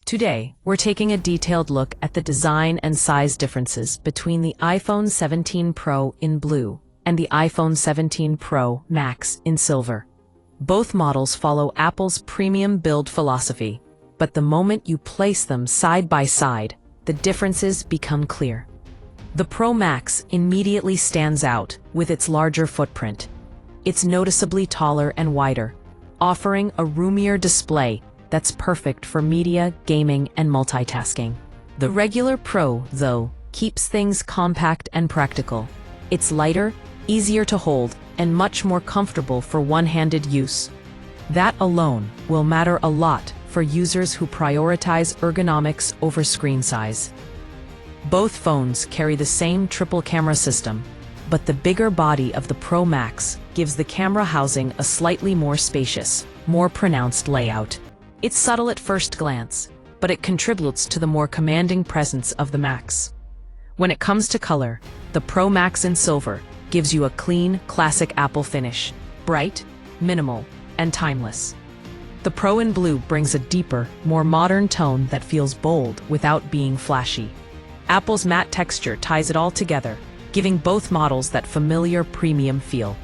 Today, we're taking a detailed look at the design and size differences between the iPhone 17 Pro in blue and the iPhone 17 Pro Max in silver. Both models follow Apple's premium build philosophy, but the moment you place them side by side, the differences become clear. The Pro Max immediately stands out with its larger footprint. It's noticeably taller and wider, offering a roomier display that's perfect for media, gaming, and multitasking. The regular Pro, though, keeps things compact and practical. It's lighter, easier to hold, and much more comfortable for one-handed use. That alone will matter a lot for users who prioritize ergonomics over screen size. Both phones carry the same triple camera system, but the bigger body of the Pro Max gives the camera housing a slightly more spacious, more pronounced layout. It's subtle at first glance, but it contributes to the more commanding presence of the Max. When it comes to color, the Pro Max in silver gives you a clean, classic Apple finish, bright, minimal, and timeless. The Pro in blue brings a deeper, more modern tone that feels bold without being flashy. Apple's matte texture ties it all together, giving both models that familiar premium feel.